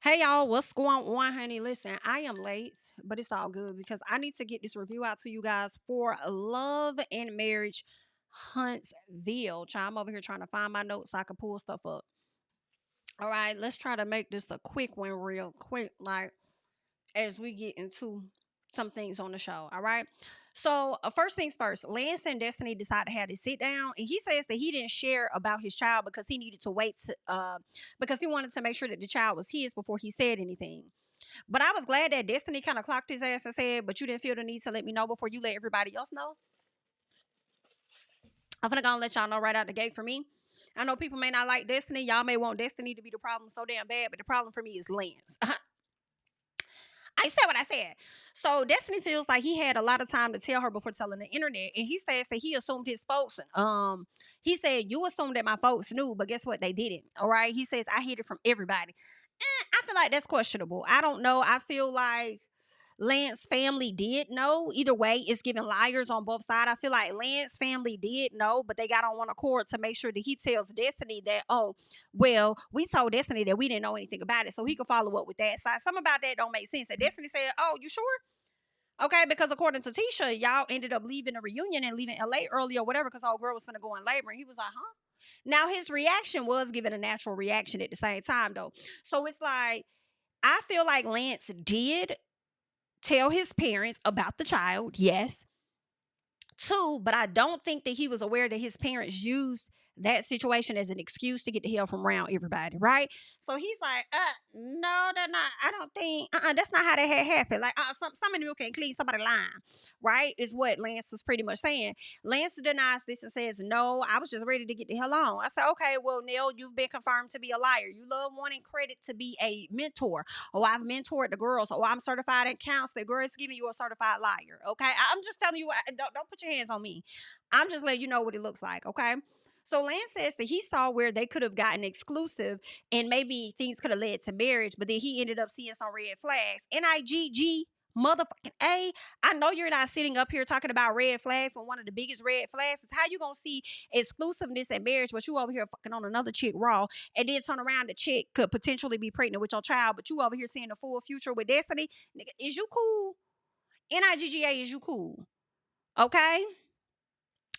Hey y'all, what's going on, honey? Listen, I am late, but it's all good because I need to get this review out to you guys for Love and Marriage Huntsville. Child, I'm over here trying to find my notes so I can pull stuff up. All right, let's try to make this a quick one, real quick, like as we get into some things on the show. All right. So, first things first, Lance and Destiny decided to have to sit down, and he says that he didn't share about his child because he needed to wait because he wanted to make sure that the child was his before he said anything. But I was glad that Destiny kind of clocked his ass and said, "But you didn't feel the need to let me know before you let everybody else know." I'm gonna go and let y'all know right out the gate for me. I know people may not like Destiny. Y'all may want Destiny to be the problem so damn bad, but the problem for me is Lance. I said what I said. So Destiny feels like he had a lot of time to tell her before telling the internet, and he says that he assumed his folks. He said you assumed that my folks knew, but guess what? They didn't. All right. He says I hid it from everybody. I feel like that's questionable. I don't know. I feel like Lance family did know. Either way, it's giving liars on both sides. I feel like Lance family did know, but they got on one accord to make sure that he tells Destiny that, oh, well, we told Destiny that we didn't know anything about it, so he could follow up with that. So some about that don't make sense. And Destiny said, oh, you sure? Okay, because according to Tisha, y'all ended up leaving the reunion and leaving LA early or whatever because old girl was gonna go in labor. And he was like, huh? Now his reaction was giving a natural reaction at the same time, though. So it's like, I feel like Lance did tell his parents about the child, yes. Two, but I don't think that he was aware that his parents used that situation as an excuse to get the hell from around everybody, right? So he's like, no, they're not. I don't think, that's not how that had happened. Like, some of them can clean somebody lying, right? Is what Lance was pretty much saying. Lance denies this and says, no, I was just ready to get the hell on. I said, okay, well, Neil, you've been confirmed to be a liar. You love wanting credit to be a mentor. Oh, I've mentored the girls. Oh, I'm certified in counseling. Girl, it's giving you a certified liar. Okay. I'm just telling you, don't put your hands on me. I'm just letting you know what it looks like. Okay. So Lance says that he saw where they could have gotten exclusive and maybe things could have led to marriage, but then he ended up seeing some red flags. NIGG motherfucking A. I know you're not sitting up here talking about red flags when one of the biggest red flags is how you gonna see exclusiveness at marriage, but you over here fucking on another chick raw, and then turn around the chick could potentially be pregnant with your child, but you over here seeing the full future with Destiny. Nigga, is you cool? NIGGA, is you cool? Okay.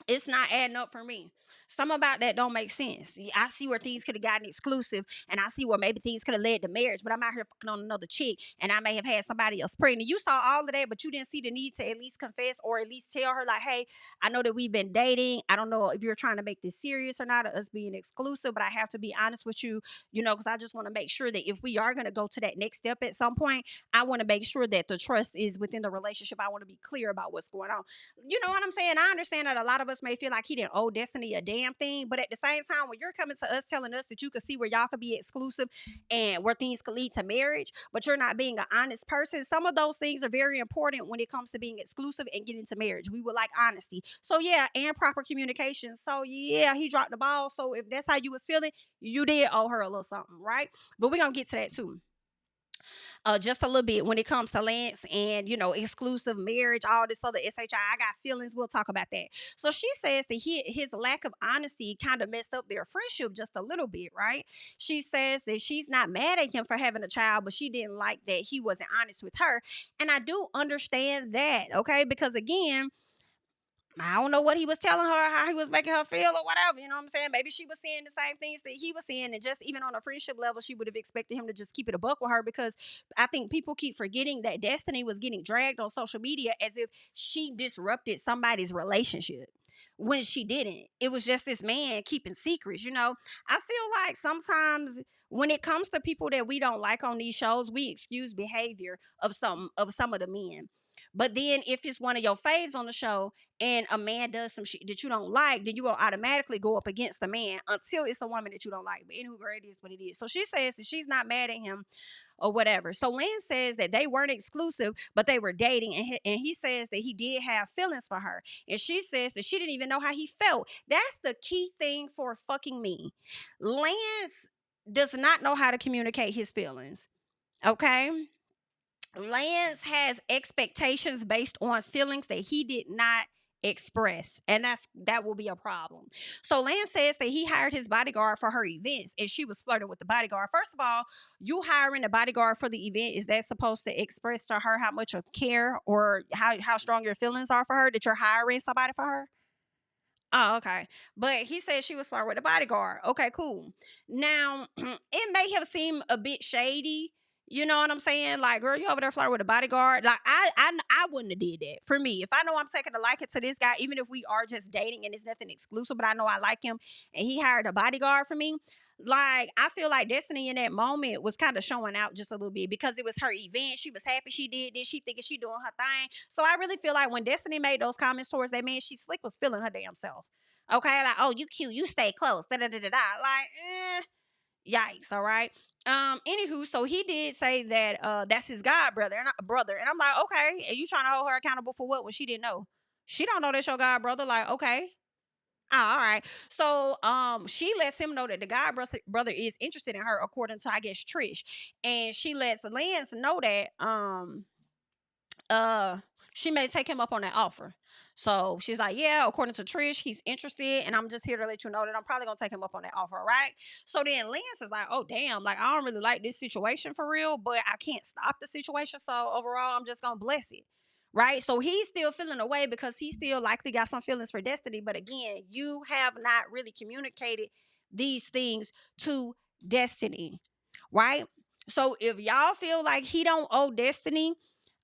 It's not adding up for me. Some about that don't make sense. I see where things could have gotten exclusive, and I see where maybe things could have led to marriage, but I'm out here fucking on another chick, and I may have had somebody else pregnant. You saw all of that, but you didn't see the need to at least confess or at least tell her, like, hey, I know that we've been dating. I don't know if you're trying to make this serious or not, or us being exclusive, but I have to be honest with you, because I just want to make sure that if we are going to go to that next step at some point, I want to make sure that the trust is within the relationship. I want to be clear about what's going on. You know what I'm saying? I understand that a lot of us may feel like he didn't owe Destiny a damn thing, but at the same time, when you're coming to us telling us that you could see where y'all could be exclusive and where things could lead to marriage, but you're not being an honest person, some of those things are very important when it comes to being exclusive and getting to marriage. We would like honesty. So yeah, and proper communication. So yeah, he dropped the ball. So if that's how you was feeling, you did owe her a little something, right? But we're gonna get to that too, just a little bit when it comes to Lance and exclusive marriage, all this other SHI. I got feelings. We'll talk about that. So she says that his lack of honesty kind of messed up their friendship just a little bit, right? She says that she's not mad at him for having a child, but she didn't like that he wasn't honest with her. And I do understand that, okay? Because again, I don't know what he was telling her, how he was making her feel or whatever. You know what I'm saying? Maybe she was saying the same things that he was saying. And just even on a friendship level, she would have expected him to just keep it a buck with her, because I think people keep forgetting that Destiny was getting dragged on social media as if she disrupted somebody's relationship when she didn't. It was just this man keeping secrets. I feel like sometimes when it comes to people that we don't like on these shows, we excuse behavior of some of the men. But then if it's one of your faves on the show and a man does some shit that you don't like, then you will automatically go up against the man until it's a woman that you don't like. But anyway, girl, it is what it is. So she says that she's not mad at him or whatever. So Lynn says that they weren't exclusive, but they were dating. And he says that he did have feelings for her. And she says that she didn't even know how he felt. That's the key thing for fucking me. Lance does not know how to communicate his feelings. Okay? Lance has expectations based on feelings that he did not express, and that will be a problem. So Lance says that he hired his bodyguard for her events, and she was flirting with the bodyguard. First of all, you hiring a bodyguard for the event, is that supposed to express to her how much of care or how strong your feelings are for her, that you're hiring somebody for her? Oh, okay. But he said she was flirting with the bodyguard. Okay, cool. Now, it may have seemed a bit shady. You know what I'm saying? Like, girl, you over there flirting with a bodyguard. Like, I wouldn't have did that. For me, if I know I'm taking a liking to this guy, even if we are just dating and it's nothing exclusive, but I know I like him, and he hired a bodyguard for me, like, I feel like Destiny in that moment was kind of showing out just a little bit because it was her event. She was happy she did this. She thinking she doing her thing. So I really feel like when Destiny made those comments towards that man, she slick was feeling her damn self. Okay, like, oh, you cute, you stay close. Da da da da da. Like, yikes. All right. Anywho, so he did say that that's his god brother, and I'm like, okay, and you trying to hold her accountable for what when she didn't know? She don't know that's your god brother. Like, okay. Oh, all right. So she lets him know that the guy brother is interested in her, according to, I guess, Trish. And she lets Lance know that uh she may take him up on that offer. So she's like, yeah, according to Trish, he's interested, and I'm just here to let you know that I'm probably gonna take him up on that offer, right? So then Lance is like, oh damn, like, I don't really like this situation for real, but I can't stop the situation. So overall, I'm just gonna bless it. Right. So he's still feeling away because he still likely got some feelings for Destiny. But again, you have not really communicated these things to Destiny. Right. So if y'all feel like he don't owe Destiny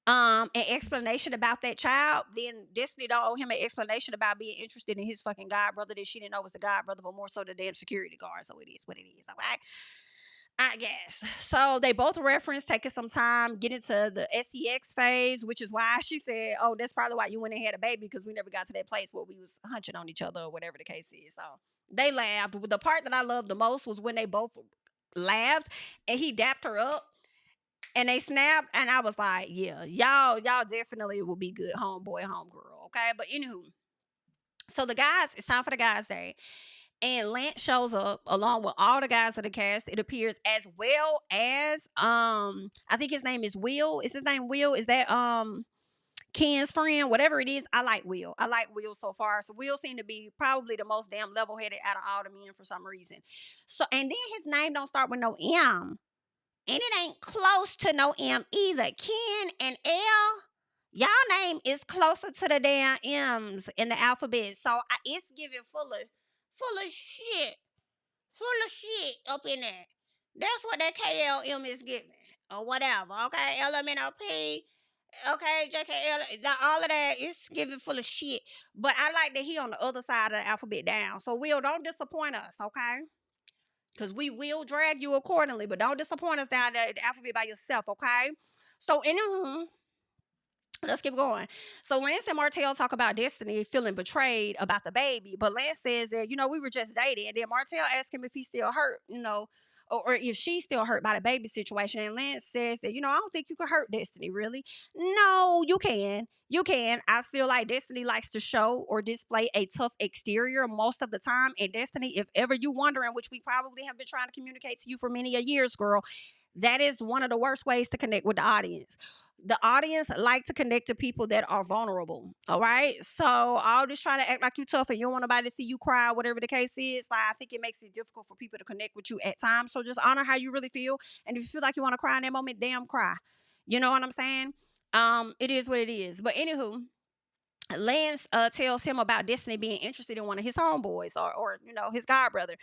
an explanation about that child, then Destiny don't owe him an explanation about being interested in his fucking god brother that she didn't know was the god brother, but more so the damn security guard. So it is what it is. Okay. I guess. So they both reference taking some time, getting to the SEX phase, which is why she said, oh, that's probably why you went and had a baby, because we never got to that place where we was hunching on each other or whatever the case is. So they laughed. The part that I loved the most was when they both laughed and he dapped her up and they snapped, and I was like, yeah, y'all definitely will be good homeboy, homegirl. Okay. But anywho, so the guys, it's time for the guys' day. And Lance shows up along with all the guys of the cast, it appears, as well as I think his name is Will. Is his name Will? Is that Ken's friend? Whatever it is, I like Will. I like Will so far. So Will seemed to be probably the most damn level-headed out of all the men for some reason. So, and then his name don't start with no M. And it ain't close to no M either. Ken and L, y'all name is closer to the damn M's in the alphabet. So it's giving full of shit. Full of shit up in there. That's what that KLM is giving. Or whatever. Okay. LMNOP. Okay. JKL. All of that is giving full of shit. But I like that he on the other side of the alphabet down. So Will, don't disappoint us. Okay. Because we will drag you accordingly. But don't disappoint us down there at the alphabet by yourself. Okay. So anywho, let's keep going. So Lance and Martell talk about Destiny feeling betrayed about the baby, but Lance says that, we were just dating. And then Martell asks him if he's still hurt, or if she's still hurt by the baby situation. And Lance says that, I don't think you can hurt Destiny, really. No, you can. You can. I feel like Destiny likes to show or display a tough exterior most of the time. And Destiny, if ever you wondering, which we probably have been trying to communicate to you for many a years, girl, that is one of the worst ways to connect with the audience. The audience like to connect to people that are vulnerable. All right. So all this trying to act like you tough and you don't want nobody to see you cry, whatever the case is. Like, I think it makes it difficult for people to connect with you at times. So just honor how you really feel. And if you feel like you want to cry in that moment, damn cry. You know what I'm saying? It is what it is. But anywho, Lance tells him about Destiny being interested in one of his homeboys or his god brother.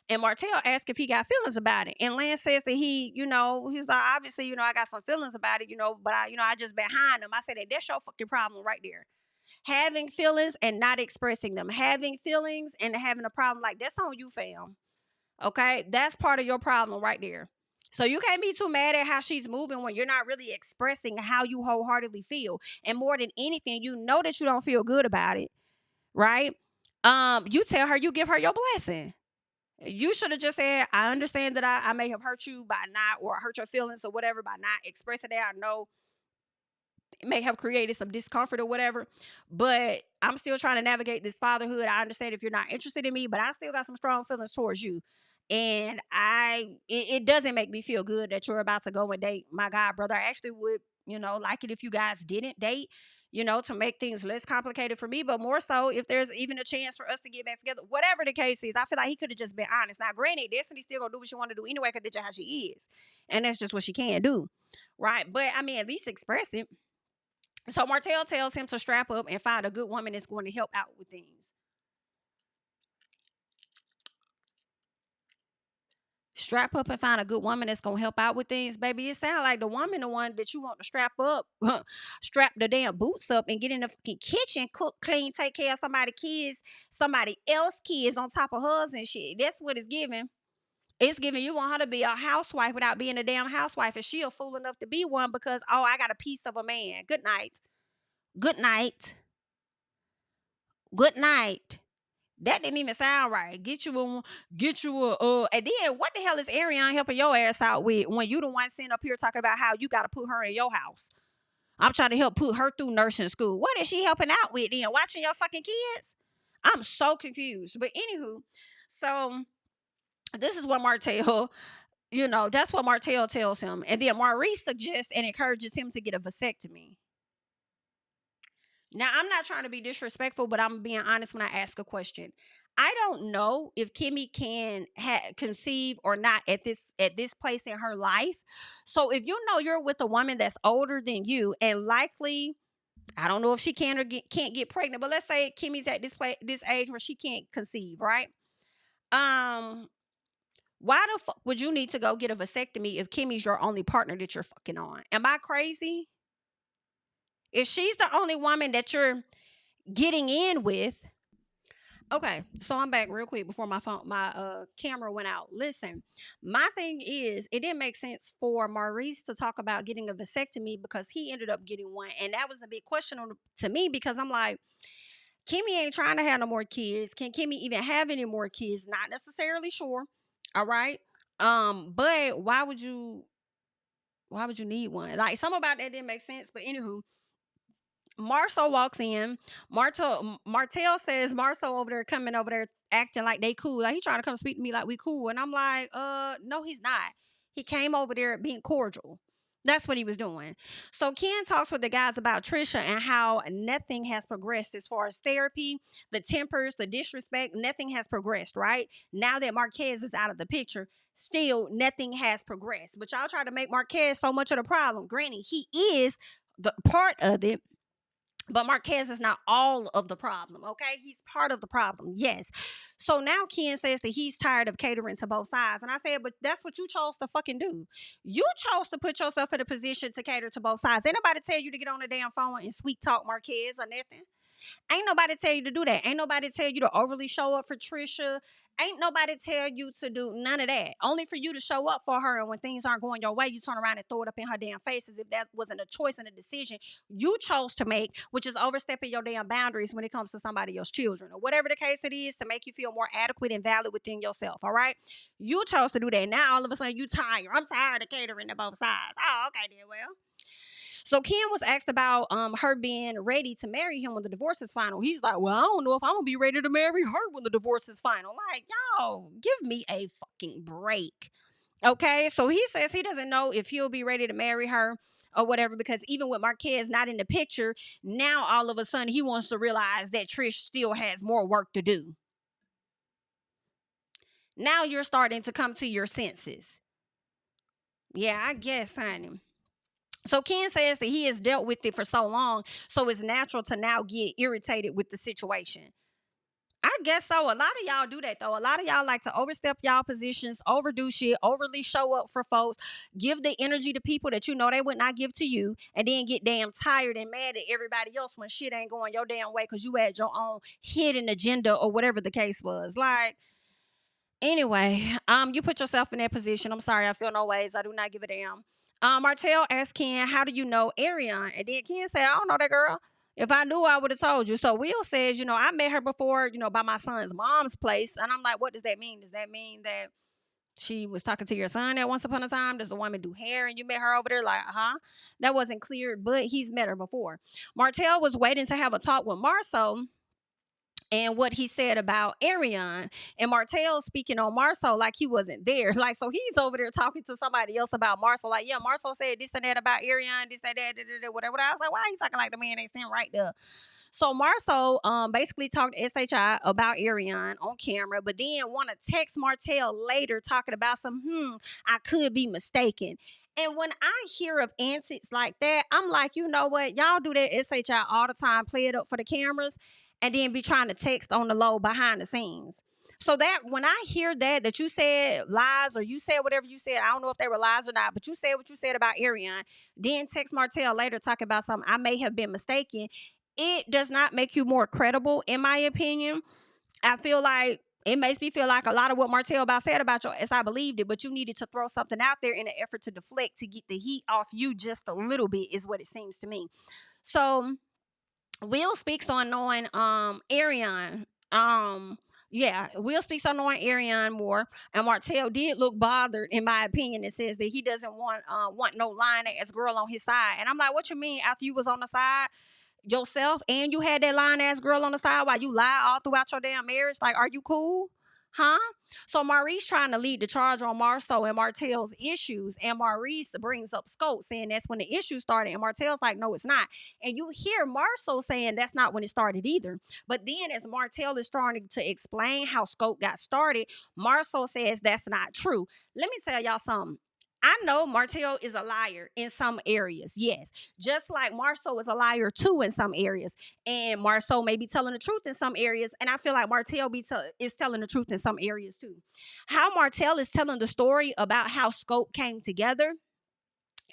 And Martell asks if he got feelings about it. And Lance says that he's like, obviously, I got some feelings about it, but I just behind him. I said that's your fucking problem right there. Having feelings and not expressing them. Having feelings and having a problem, like, that's on you, fam. Okay? That's part of your problem right there. So you can't be too mad at how she's moving when you're not really expressing how you wholeheartedly feel. And more than anything, you know that you don't feel good about it, right? You tell her, you give her your blessing. You should have just said, I understand that I may have hurt you by not, or hurt your feelings or whatever by not expressing that. I know it may have created some discomfort or whatever, but I'm still trying to navigate this fatherhood. I understand if you're not interested in me, but I still got some strong feelings towards you. And it doesn't make me feel good that you're about to go and date my god brother. I actually would, like it if you guys didn't date, to make things less complicated for me, but more so if there's even a chance for us to get back together. Whatever the case is, I feel like he could have just been honest. Now, granted, Destiny still gonna do what she want to do anyway, because that's just how she is. And that's just what she can do. Right. But I mean, at least express it. So Martell tells him to strap up and find a good woman that's going to help out with things. Strap up and find a good woman that's gonna help out with things, baby. It sounds like the woman, the one that you want to strap up, strap the damn boots up and get in the fucking kitchen, cook, clean, take care of somebody else kids on top of hers and shit. That's what it's giving. It's giving you want her to be a housewife without being a damn housewife, and she a fool enough to be one because I got a piece of a man. Good night. Good night. Good night. That didn't even sound right. And then what the hell is Ariane helping your ass out with when you the one sitting up here talking about how you got to put her in your house? I'm trying to help put her through nursing school. What is she helping out with then? Watching your fucking kids? I'm so confused. But anywho, so this is what Martell, that's what Martell tells him. And then Maurice suggests and encourages him to get a vasectomy. Now, I'm not trying to be disrespectful, but I'm being honest when I ask a question. I don't know if Kimmy can conceive or not at this place in her life. So if you're with a woman that's older than you and likely, I don't know if she can or can't get pregnant, but let's say Kimmy's at this age where she can't conceive, right? Why the fuck would you need to go get a vasectomy if Kimmy's your only partner that you're fucking on? Am I crazy? If she's the only woman that you're getting in with. Okay, so I'm back real quick before my camera went out. Listen, my thing is, it didn't make sense for Maurice to talk about getting a vasectomy because he ended up getting one, and that was a big question to me because I'm like, Kimmy ain't trying to have no more kids. Can Kimmy even have any more kids? Not necessarily sure. All right, but why would you need one? Like, something about that didn't make sense. But anywho. Marsau walks in. Martell says Marsau coming over there acting like they cool. Like he trying to come speak to me like we cool. And I'm like, no, he's not. He came over there being cordial. That's what he was doing. So Ken talks with the guys about Trisha and how nothing has progressed as far as therapy, the tempers, the disrespect, nothing has progressed, right? Now that Marquez is out of the picture, still nothing has progressed. But y'all try to make Marquez so much of the problem. Granted, he is the part of it. But Marquez is not all of the problem, okay? He's part of the problem, yes. So now Ken says that he's tired of catering to both sides. And I said, but that's what you chose to fucking do. You chose to put yourself in a position to cater to both sides. Ain't nobody tell you to get on the damn phone and sweet talk Marquez or nothing. Ain't nobody tell you to do that. Ain't nobody tell you to overly show up for Trisha. Ain't nobody tell you to do none of that. Only for you to show up for her, and when things aren't going your way, you turn around and throw it up in her damn face as if that wasn't a choice and a decision you chose to make, which is overstepping your damn boundaries when it comes to somebody else's children or whatever the case it is to make you feel more adequate and valid within yourself, all right? You chose to do that. Now all of a sudden you tired. I'm tired of catering to both sides. Oh, okay then, well. So Ken was asked about her being ready to marry him when the divorce is final. He's like, well, I don't know if I'm going to be ready to marry her when the divorce is final. Like, y'all, give me a fucking break. Okay, so he says he doesn't know if he'll be ready to marry her or whatever, because even with Marquez not in the picture, now all of a sudden he wants to realize that Trish still has more work to do. Now you're starting to come to your senses. Yeah, I guess, honey. So Ken says that he has dealt with it for so long, so it's natural to now get irritated with the situation. I guess so. A lot of y'all do that, though. A lot of y'all like to overstep y'all positions, overdo shit, overly show up for folks, give the energy to people that you know they would not give to you, and then get damn tired and mad at everybody else when shit ain't going your damn way because you had your own hidden agenda or whatever the case was. Like, anyway, you put yourself in that position. I'm sorry, I feel no ways. I do not give a damn. Martell asked Ken, how do you know Ariane? And then Ken said, I don't know that girl. If I knew, I would have told you. So Will says, I met her before, by my son's mom's place. And I'm like, what does that mean? Does that mean that she was talking to your son at once upon a time? Does the woman do hair and you met her over there? Like, that wasn't clear, but he's met her before. Martell was waiting to have a talk with Marsau. and what he said about Arion, and Martell speaking on Marsau like he wasn't there. Like, so he's over there talking to somebody else about Marsau. Like, yeah, Marsau said this and that about Arion, this, that, whatever. I was like, why are you talking like the man ain't standing right there? So Marsau basically talked to SHI about Arion on camera, but then want to text Martell later talking about some, I could be mistaken. And when I hear of antics like that, I'm like, you know what? Y'all do that SHI all the time, play it up for the cameras, and then be trying to text on the low behind the scenes. So that when I hear that you said lies or you said whatever you said, I don't know if they were lies or not, but you said what you said about Arion, then text Martell later talking about something I may have been mistaken. It does not make you more credible, in my opinion. I feel like it makes me feel like a lot of what Martell about said about your as I believed it, but you needed to throw something out there in an effort to deflect to get the heat off you just a little bit, is what it seems to me. So Will speaks on knowing Arion. Yeah, Will speaks on knowing Arion more, and Martell did look bothered, in my opinion. It says that he doesn't want no lying ass girl on his side, and I'm like, what you mean? After you was on the side yourself and you had that lying ass girl on the side while you lie all throughout your damn marriage? Like, are you cool? Huh? So Maurice trying to lead the charge on Marsau and Martell's issues, and Maurice brings up Scope, saying that's when the issue started, and Martell's like, no, it's not. And you hear Marsau saying that's not when it started either. But then as Martell is starting to explain how Scope got started, Marsau says that's not true. Let me tell y'all something. I know Martell is a liar in some areas, yes. Just like Marsau is a liar too in some areas. And Marsau may be telling the truth in some areas. And I feel like Martell is telling the truth in some areas too. How Martell is telling the story about how Scope came together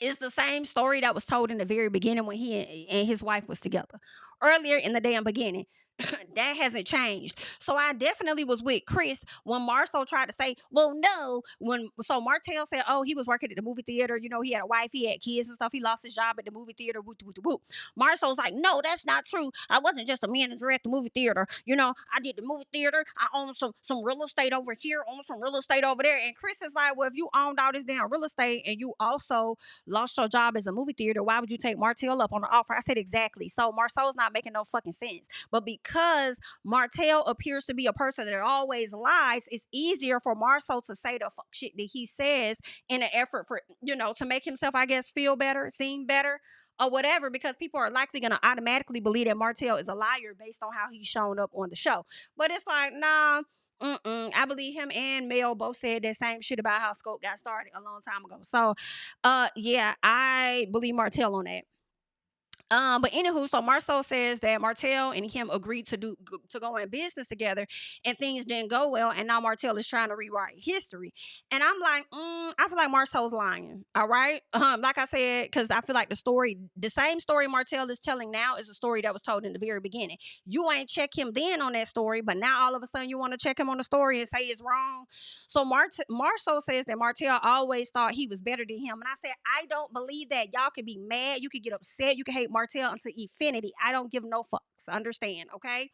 is the same story that was told in the very beginning when he and his wife was together. Earlier in the damn beginning. That hasn't changed. So I definitely was with Chris when Marsau tried to say, well, no. So Martell said, oh, he was working at the movie theater. You know, he had a wife, he had kids and stuff. He lost his job at the movie theater. Woo, woo, woo. Marsau's like, no, that's not true. I wasn't just a manager at the movie theater. You know, I did the movie theater. I owned some real estate over here, owned some real estate over there. And Chris is like, well, if you owned all this damn real estate and you also lost your job as a movie theater, why would you take Martell up on the offer? I said, exactly. So Marsau's not making no fucking sense. But because Martell appears to be a person that always lies, it's easier for Marsau to say the fuck shit that he says in an effort for, to make himself, I guess, feel better, seem better, or whatever, because people are likely going to automatically believe that Martell is a liar based on how he's shown up on the show. But it's like, nah. I believe him and Mel both said that same shit about how Scope got started a long time ago. So, yeah, I believe Martell on that. But anywho, so Marsau says that Martell and him agreed to go in business together, and things didn't go well, and now Martell is trying to rewrite history. And I'm like, I feel like Marsau's lying. All right, like I said, because I feel like the same story Martell is telling now is a story that was told in the very beginning. You ain't check him then on that story, but now all of a sudden you want to check him on the story and say it's wrong. So Marsau says that Martell always thought he was better than him, and I said I don't believe that. Y'all could be mad, you could get upset, you can hate Martell unto infinity. I don't give no fucks. Understand, okay?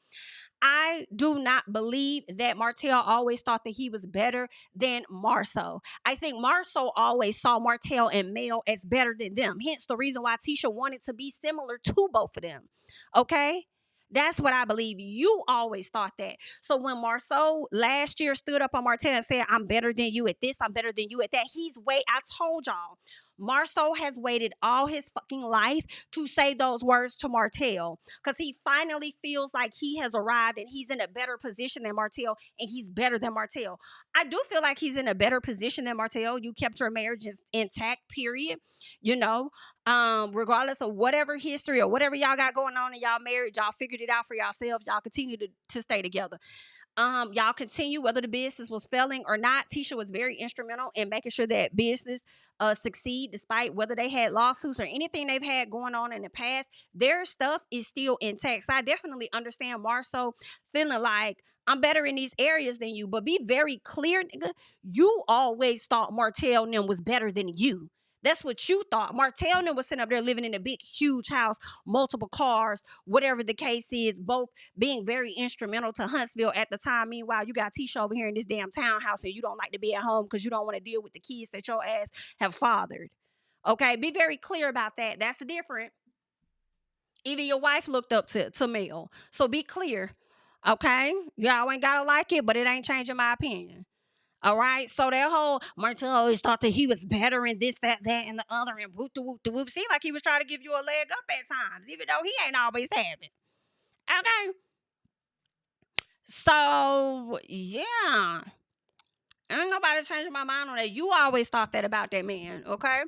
I do not believe that Martell always thought that he was better than Marsau. I think Marsau always saw Martell and Mel as better than them. Hence the reason why Tisha wanted to be similar to both of them. Okay? That's what I believe. You always thought that. So when Marsau last year stood up on Martell and said, I'm better than you at this, I'm better than you at that, I told y'all, Marsau has waited all his fucking life to say those words to Martell, because he finally feels like he has arrived and he's in a better position than Martell, and he's better than Martell. I do feel like he's in a better position than Martell. You kept your marriage intact, period. Regardless of whatever history or whatever y'all got going on in y'all marriage, y'all figured it out for yourselves. Y'all continue to stay together. Y'all continue whether the business was failing or not. Tisha was very instrumental in making sure that business succeed despite whether they had lawsuits or anything they've had going on in the past. Their stuff is still intact. So I definitely understand Marsau feeling like I'm better in these areas than you, but be very clear, nigga. You always thought Martell and them was better than you. That's what you thought. Martell and them was sitting up there living in a big, huge house, multiple cars, whatever the case is, both being very instrumental to Huntsville at the time. Meanwhile, you got Tisha over here in this damn townhouse and you don't like to be at home because you don't want to deal with the kids that your ass have fathered. Okay, be very clear about that. That's different. Either your wife looked up to Mel. So be clear. Okay? Y'all ain't gotta like it, but it ain't changing my opinion. All right. So that whole Martell always thought that he was better in this, that, and the other, and whoop the whoop the whoop. Seemed like he was trying to give you a leg up at times, even though he ain't always having. Okay. So yeah. Ain't nobody changing my mind on that. You always thought that about that man, okay?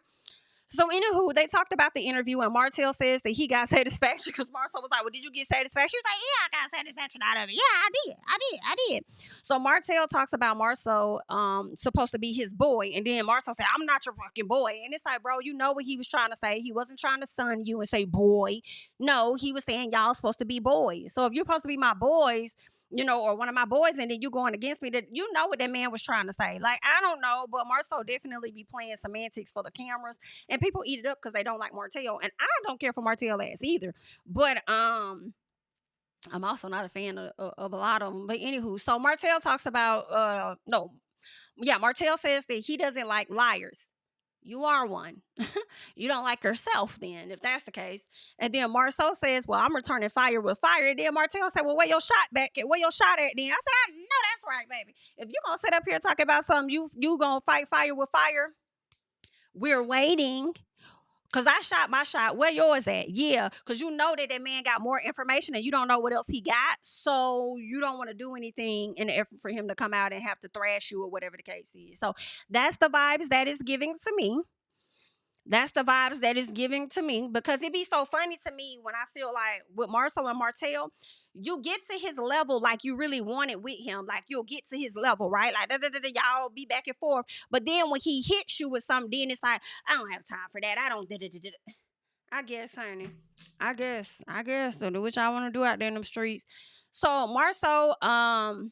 So, anywho, they talked about the interview, and Martell says that he got satisfaction because Martell was like, "Well, did you get satisfaction?" She was like, "Yeah, I got satisfaction out of it. Yeah, I did. So Martell talks about Marsau supposed to be his boy, and then Marsau said, "I'm not your fucking boy." And it's like, bro, you know what he was trying to say. He wasn't trying to son you and say boy. No, he was saying y'all supposed to be boys. So if you're supposed to be my boys, or one of my boys, and then you going against me, that you know what that man was trying to say. Like, I don't know, but Marsau definitely be playing semantics for the cameras, and people eat it up because they don't like Martell, and I don't care for Martell ass either. But I'm also not a fan of a lot of them. But anywho, so Martell talks about Martell says that he doesn't like liars. You are one. You don't like yourself then, if that's the case. And then Marsau says, well, I'm returning fire with fire. And then Martell said, well, where your shot back at? Where your shot at then? I said, I know that's right, baby. If you're going to sit up here talking about something, you going to fight fire with fire. We're waiting. Because I shot my shot. Where yours at? Yeah. Because you know that man got more information and you don't know what else he got. So you don't want to do anything in the effort for him to come out and have to thrash you or whatever the case is. So that's the vibes that is giving to me. That's the vibes that is giving to me, because it be so funny to me when I feel like with Marsau and Martell, you get to his level like you really want it with him. Like you'll get to his level, right? Like y'all be back and forth. But then when he hits you with something, then it's like, I don't have time for that. I don't. I guess, honey. I guess. So do what y'all want to do out there in them streets. So Marsau,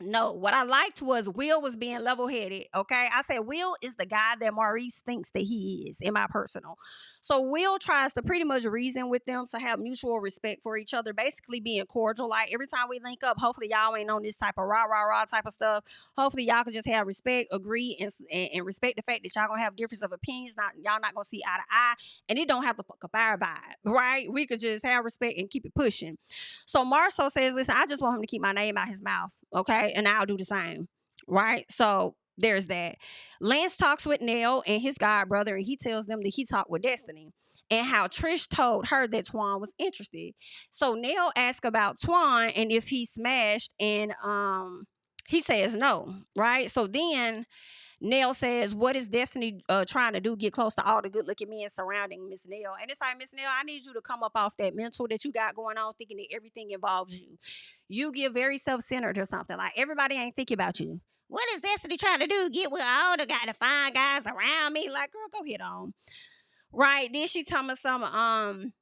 no, what I liked was Will was being level headed. Okay. I said Will is the guy that Maurice thinks that he is, in my personal. So Will tries to pretty much reason with them to have mutual respect for each other, basically being cordial. Like every time we link up, hopefully y'all ain't on this type of rah type of stuff. Hopefully y'all can just have respect, agree, and respect the fact that y'all gonna have difference of opinions. Y'all not gonna see eye to eye, and it don't have to fuck up our vibe, right? We could just have respect and keep it pushing. So Marsau says, listen, I just want him to keep my name out his mouth. Okay. And I'll do the same. Right. So there's that. Lance talks with Nell and his god brother, and he tells them that he talked with Destiny and how Trish told her that Twan was interested. So Nell asks about Twan and if he smashed, and he says no. Right. So then Nell says, what is Destiny trying to do? Get close to all the good looking men surrounding Miss Nell. And it's like, Miss Nell, I need you to come up off that mental that you got going on, thinking that everything involves you. You get very self-centered or something. Like everybody ain't thinking about you. What is Destiny trying to do? Get with all the got to find guys around me? Like, girl, go hit on. Right. Then she told me some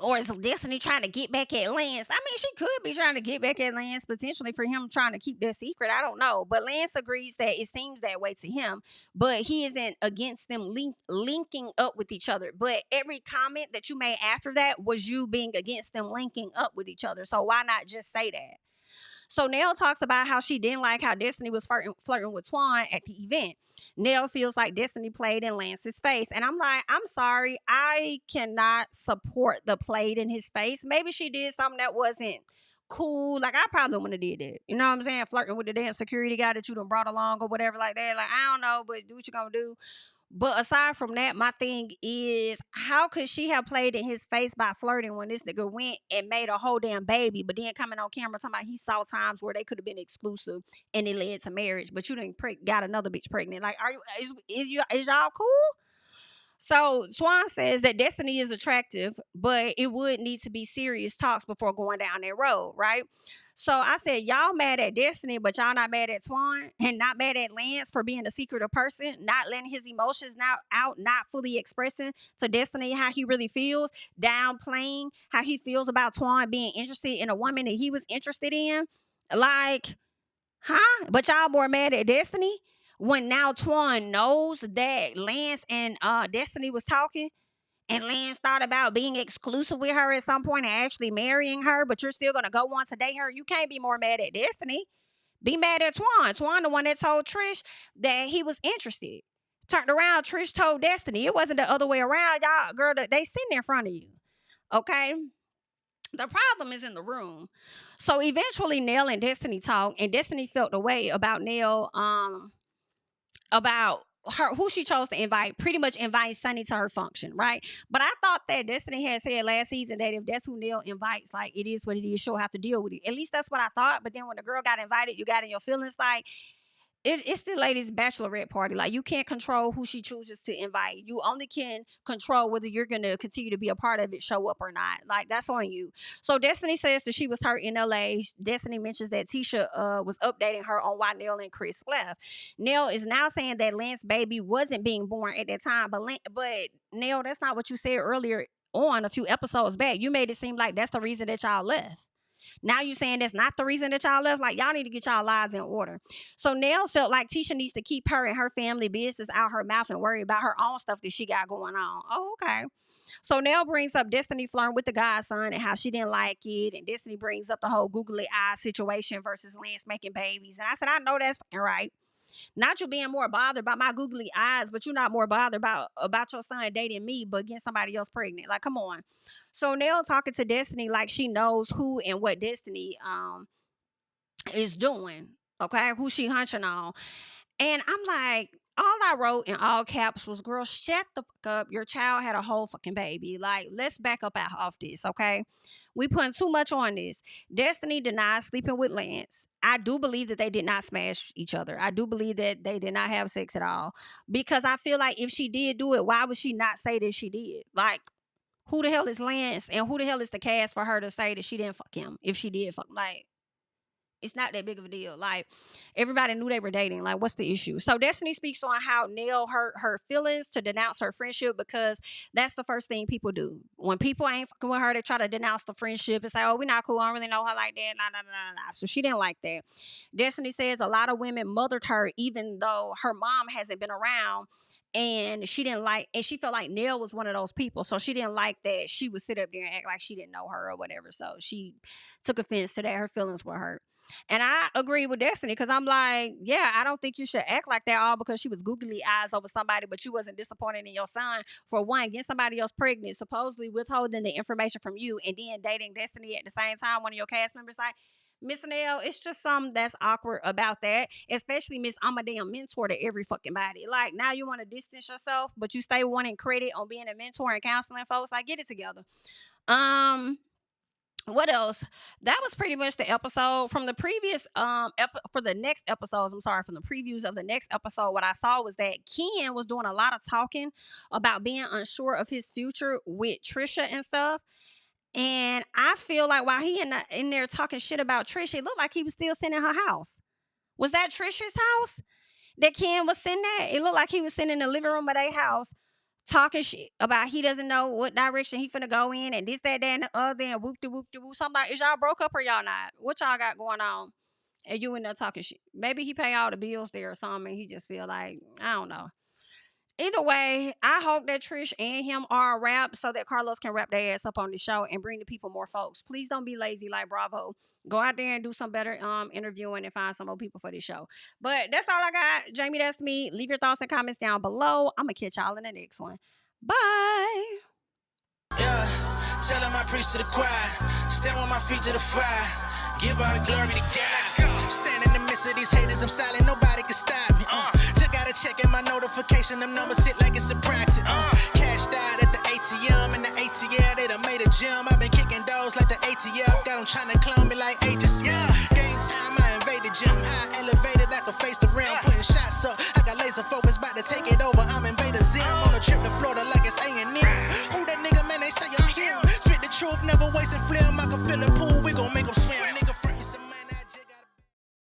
or is Destiny trying to get back at Lance? I mean, she could be trying to get back at Lance, potentially for him trying to keep that secret. I don't know. But Lance agrees that it seems that way to him. But he isn't against them linking up with each other. But every comment that you made after that was you being against them linking up with each other. So why not just say that? So Nell talks about how she didn't like how Destiny was flirting with Twan at the event. Nell feels like Destiny played in Lance's face. And I'm like, I'm sorry. I cannot support the played in his face. Maybe she did something that wasn't cool. Like, I probably wouldn't have did that. You know what I'm saying? Flirting with the damn security guy that you done brought along or whatever like that. Like, I don't know, but do what you gonna do. But aside from that, my thing is, how could she have played in his face by flirting when this nigga went and made a whole damn baby, but then coming on camera talking about he saw times where they could have been exclusive and it led to marriage, but you didn't got another bitch pregnant. Like, is y'all cool? So Twan says that Destiny is attractive, but it would need to be serious talks before going down that road, right? So I said, y'all mad at Destiny, but y'all not mad at Twan and not mad at Lance for being a secretive person, not letting his emotions out, not fully expressing to Destiny how he really feels, downplaying how he feels about Twan being interested in a woman that he was interested in. Like, huh? But y'all more mad at Destiny when now Twan knows that Lance and Destiny was talking, and Lance thought about being exclusive with her at some point and actually marrying her, but you're still gonna go on to date her. You can't be more mad at Destiny. Be mad at Twan. Twan, the one that told Trish that he was interested. Turned around, Trish told Destiny. It wasn't the other way around, y'all. Girl, they sitting in front of you. Okay. The problem is in the room. So eventually Nell and Destiny talked, and Destiny felt the way about Nell, about her who she chose to invite, pretty much invite Sunny to her function, right? But I thought that Destiny had said last season that if that's who Nell invites, like, it is what it is, she'll have to deal with it. At least that's what I thought. But then when the girl got invited, you got in your feelings, like, it's the lady's bachelorette party. Like, you can't control who she chooses to invite. You only can control whether you're gonna continue to be a part of it, show up or not. Like, that's on you. So Destiny says that she was hurt in LA. Destiny mentions that Tisha was updating her on why Nell and Chris left. Nell is now saying that Lance's baby wasn't being born at that time, but Nell, that's not what you said earlier on a few episodes back. You made it seem like that's the reason that y'all left. Now you saying that's not the reason that y'all left? Like, y'all need to get y'all lives in order. So Nell felt like Tisha needs to keep her and her family business out her mouth and worry about her own stuff that she got going on. Oh, okay. So Nell brings up Destiny flirting with the godson and how she didn't like it. And Destiny brings up the whole googly eye situation versus Lance making babies. And I said, I know that's fucking right. Not you being more bothered by my googly eyes, but you're not more bothered about your son dating me, but getting somebody else pregnant. Like, come on. So Nell talking to Destiny like she knows who and what Destiny is doing. Okay, who she hunching on. And I'm like, all I wrote in all caps was, girl, shut the fuck up. Your child had a whole fucking baby. Like, let's back up out off this, okay? We putting too much on this. Destiny denies sleeping with Lance. I do believe that they did not smash each other. I do believe that they did not have sex at all. Because I feel like if she did do it, why would she not say that she did? Like, who the hell is Lance? And who the hell is the cast for her to say that she didn't fuck him if she did fuck? Like, it's not that big of a deal. Like, everybody knew they were dating. Like, what's the issue? So Destiny speaks on how Nell hurt her feelings to denounce her friendship, because that's the first thing people do. When people ain't fucking with her, they try to denounce the friendship and say, oh, we're not cool. I don't really know her like that. Nah, nah, nah, nah. So she didn't like that. Destiny says a lot of women mothered her even though her mom hasn't been around. And she didn't like, and she felt like Nell was one of those people. So she didn't like that she would sit up there and act like she didn't know her or whatever. So she took offense to that. Her feelings were hurt. And I agree with Destiny, because I'm like, yeah, I don't think you should act like that all because she was googly eyes over somebody, but you wasn't disappointed in your son for one, getting somebody else pregnant, supposedly withholding the information from you, and then dating Destiny at the same time. One of your cast members, like, Miss Nell, it's just something that's awkward about that. Especially Miss, I'm a damn mentor to every fucking body. Like, now you want to distance yourself, but you stay wanting credit on being a mentor and counseling folks. Like, get it together. What else? That was pretty much the episode. From the previous for the next episodes, I'm sorry, from the previews of the next episode, what I saw was that Ken was doing a lot of talking about being unsure of his future with Trisha and stuff. And I feel like while he in there talking shit about Trisha, it looked like he was still sitting in her house. Was that Trisha's house that Ken was sitting at? It looked like he was sitting in the living room of their house talking shit about he doesn't know what direction he finna go in, and this, that, and the other, and whoop-de-whoop-de-whoop. Somebody, is y'all broke up or y'all not? What y'all got going on? And you in there talking shit. Maybe he pay all the bills there or something, and he just feel like, I don't know. Either way, I hope that Trish and him are a wrap so that Carlos can wrap their ass up on the show and bring the people more folks. Please don't be lazy like Bravo. Go out there and do some better interviewing and find some more people for this show. But that's all I got. Jami, that's me. Leave your thoughts and comments down below. I'm going to catch y'all in the next one. Bye. Yeah, tell him I preach to the choir. Stand with my feet to the fire. Give all the glory to God. Stand in the midst of these haters, I'm silent, nobody can stop me. Just gotta check in my notification, them numbers hit like it's a praxis. Cashed out at the ATM, and the ATL, they done made a gym. I've been kicking doors like the ATL, got them trying to clone me like Agent Smith. Game time, I invaded gym, high elevated, I can face the rim.